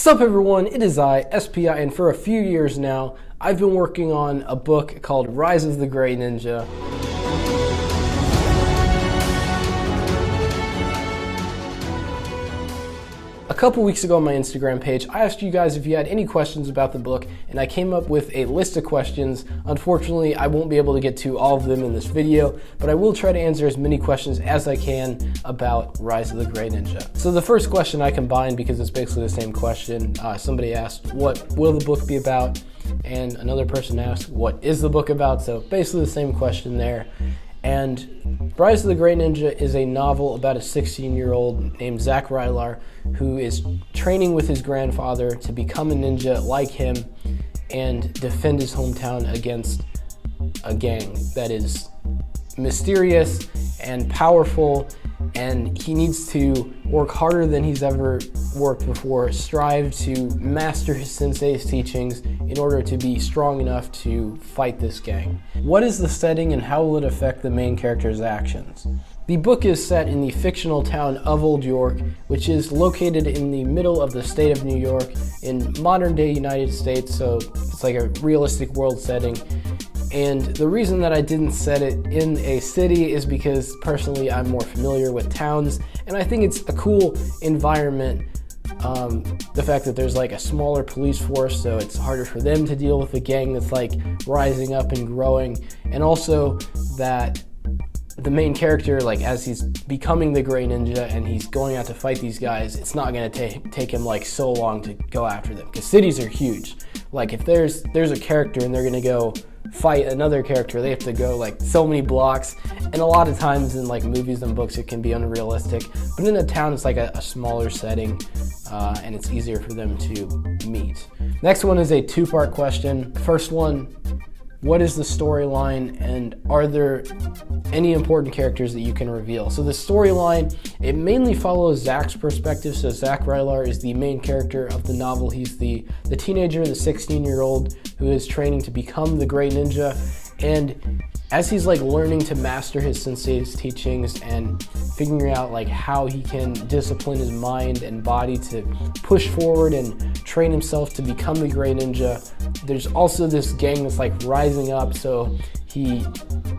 Sup everyone, it is I, SPI, and for a few years now, I've been working on a book called Rise of the Gray Ninja. A couple weeks ago on my Instagram page, I asked you guys if you had any questions about the book, and I came up with a list of questions. Unfortunately, I won't be able to get to all of them in this video, but I will try to answer as many questions as I can about Rise of the Gray Ninja. So the first question I combined because it's basically the same question. Somebody asked, what will the book be about? And another person asked, what is the book about? So basically the same question there. And Rise of the Gray Ninja is a novel about a 16-year-old named Zach Rylar who is training with his grandfather to become a ninja like him and defend his hometown against a gang that is mysterious and powerful, and he needs to work harder than he's ever worked before, strive to master his sensei's teachings in order to be strong enough to fight this gang. What is the setting and how will it affect the main character's actions? The book is set in the fictional town of Old York, which is located in the middle of the state of New York in modern day United States, so it's like a realistic world setting. And the reason that I didn't set it in a city is because personally I'm more familiar with towns, and I think it's a cool environment. The fact that there's like a smaller police force, so it's harder for them to deal with a gang that's like rising up and growing, and also that the main character, like as he's becoming the Gray Ninja and he's going out to fight these guys, it's not going to take him like so long to go after them, because cities are huge. Like if there's a character and they're going to go fight another character, they have to go like so many blocks, and a lot of times in like movies and books it can be unrealistic, but in a town it's like a smaller setting, and it's easier for them to meet. Next one is a two-part question. First one, what is the storyline, and are there any important characters that you can reveal? So the storyline, it mainly follows Zach's perspective. So Zach Rylar is the main character of the novel. He's the teenager, the 16-year-old who is training to become the Gray Ninja. And as he's like learning to master his sensei's teachings and figuring out like how he can discipline his mind and body to push forward and train himself to become the Gray Ninja, there's also this gang that's like rising up, so he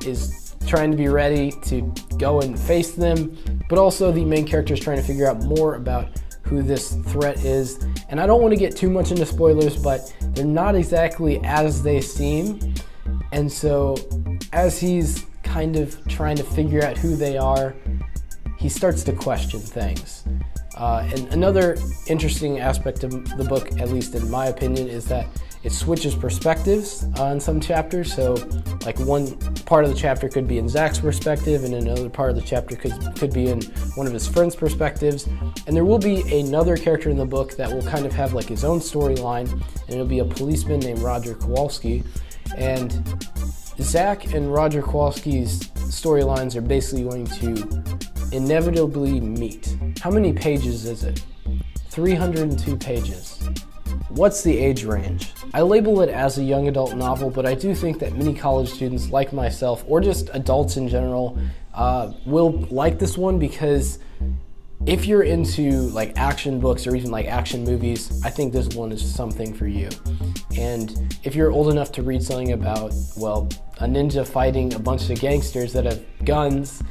is trying to be ready to go and face them, but also the main character is trying to figure out more about who this threat is. And I don't want to get too much into spoilers, but they're not exactly as they seem. And so as he's kind of trying to figure out who they are, he starts to question things. And another interesting aspect of the book, at least in my opinion, is that it switches perspectives in some chapters. So like one part of the chapter could be in Zach's perspective, and another part of the chapter could be in one of his friends' perspectives. And there will be another character in the book that will kind of have like his own storyline, and it'll be a policeman named Roger Kowalski. And Zach and Roger Kowalski's storylines are basically going to inevitably meet. How many pages is it? 302 pages. What's the age range? I label it as a young adult novel, but I do think that many college students like myself, or just adults in general, will like this one, because if you're into like action books or even like action movies, I think this one is something for you. And if you're old enough to read something about, well, a ninja fighting a bunch of gangsters that have guns,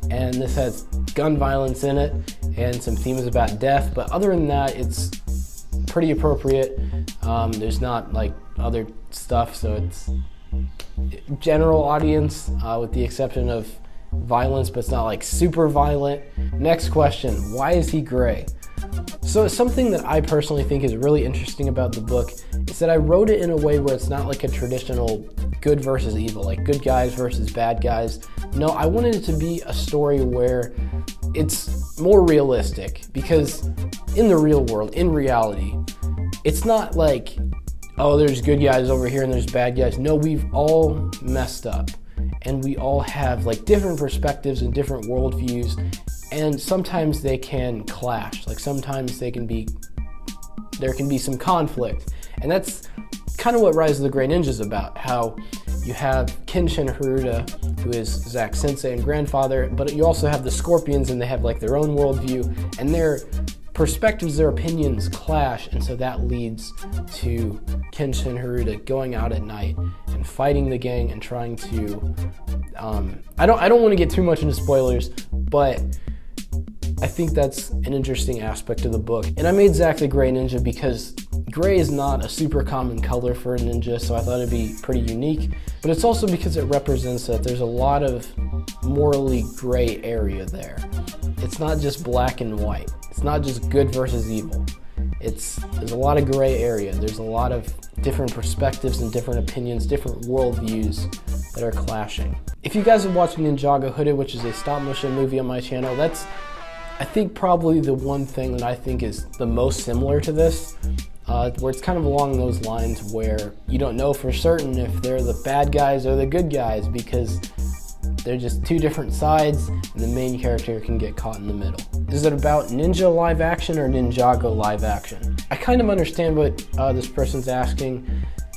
and this has gun violence in it and some themes about death, but other than that, it's pretty appropriate. There's not like other stuff, so it's general audience with the exception of violence, but it's not like super violent. Next question, why is he gray? So something that I personally think is really interesting about the book is that I wrote it in a way where it's not like a traditional good versus evil, like good guys versus bad guys. No, I wanted it to be a story where it's more realistic, because in the real world, in reality, it's not like, oh, there's good guys over here and there's bad guys. No, we've all messed up, and we all have like different perspectives and different worldviews, and sometimes they can clash. Like sometimes there can be some conflict, and that's kind of what Rise of the Gray Ninja is about. How you have Kenshin Haruta, who is Zach's sensei and grandfather, but you also have the Scorpions, and they have like their own worldview, and they're perspectives, their opinions clash, and so that leads to Kenshin Haruta going out at night and fighting the gang and trying to I don't want to get too much into spoilers, but I think that's an interesting aspect of the book. And I made Zack the Gray Ninja because gray is not a super common color for a ninja, so I thought it'd be pretty unique. But it's also because it represents that there's a lot of morally gray area there. It's not just black and white. It's not just good versus evil. There's a lot of gray area. There's a lot of different perspectives and different opinions, different worldviews that are clashing. If you guys have watched Ninjago Hooded, which is a stop motion movie on my channel, that's I think probably the one thing that I think is the most similar to this, where it's kind of along those lines where you don't know for certain if they're the bad guys or the good guys because they're just two different sides and the main character can get caught in the middle. Is it about Ninja live action or Ninjago live action? I kind of understand what this person's asking.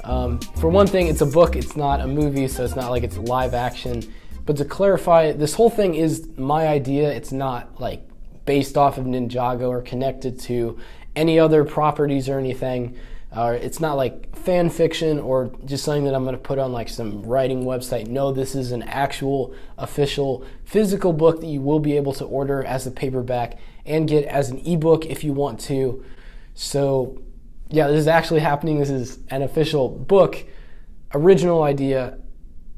For one thing, it's a book, it's not a movie, so it's not like it's live action. But to clarify, this whole thing is my idea. It's not like based off of Ninjago or connected to any other properties or anything. It's not like fan fiction or just something that I'm going to put on like some writing website. No, this is an actual official physical book that you will be able to order as a paperback and get as an ebook if you want to. So yeah, this is actually happening. This is an official book, original idea.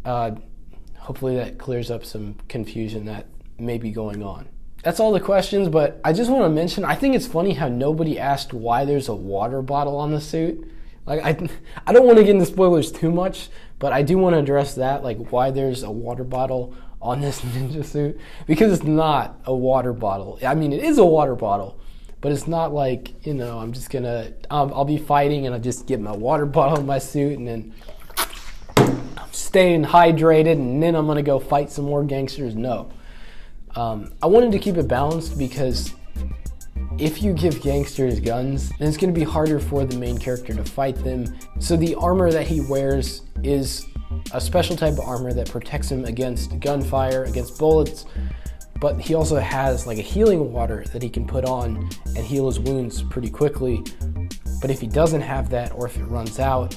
Hopefully that clears up some confusion that may be going on. That's all the questions, but I just want to mention, I think it's funny how nobody asked why there's a water bottle on the suit. Like, I don't want to get into spoilers too much, but I do want to address that, like why there's a water bottle on this ninja suit, because it's not a water bottle. I mean, it is a water bottle, but it's not like, you know, I'm just gonna, I'll be fighting and I just get my water bottle in my suit and then I'm staying hydrated and then I'm gonna go fight some more gangsters. No. I wanted to keep it balanced because if you give gangsters guns, then it's going to be harder for the main character to fight them. So the armor that he wears is a special type of armor that protects him against gunfire, against bullets, but he also has like a healing water that he can put on and heal his wounds pretty quickly. But if he doesn't have that, or if it runs out,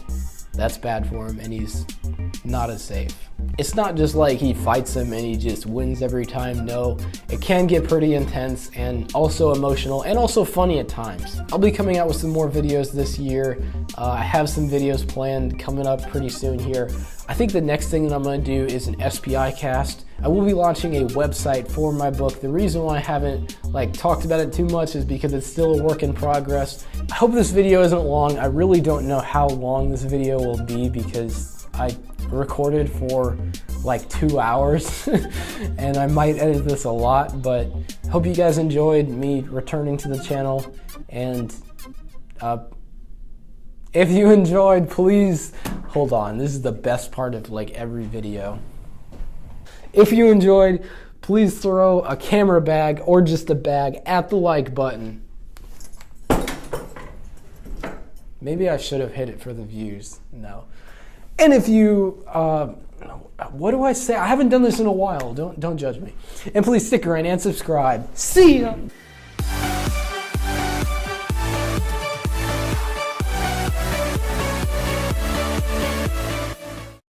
that's bad for him and he's not as safe. It's not just like he fights him and he just wins every time. No, it can get pretty intense and also emotional and also funny at times. I'll be coming out with some more videos this year. I have some videos planned coming up pretty soon here. I think the next thing that I'm going to do is an SPI cast. I will be launching a website for my book. The reason why I haven't talked about it too much is because it's still a work in progress. I hope this video isn't long. I really don't know how long this video will be because I recorded for like 2 hours and I might edit this a lot, but hope you guys enjoyed me returning to the channel. And if you enjoyed, please hold on. This is the best part of like every video. If you enjoyed, please throw a camera bag or just a bag at the like button. Maybe I should have hit it for the views. No. And if you, what do I say? I haven't done this in a while. Don't judge me. And please stick around and subscribe. See ya!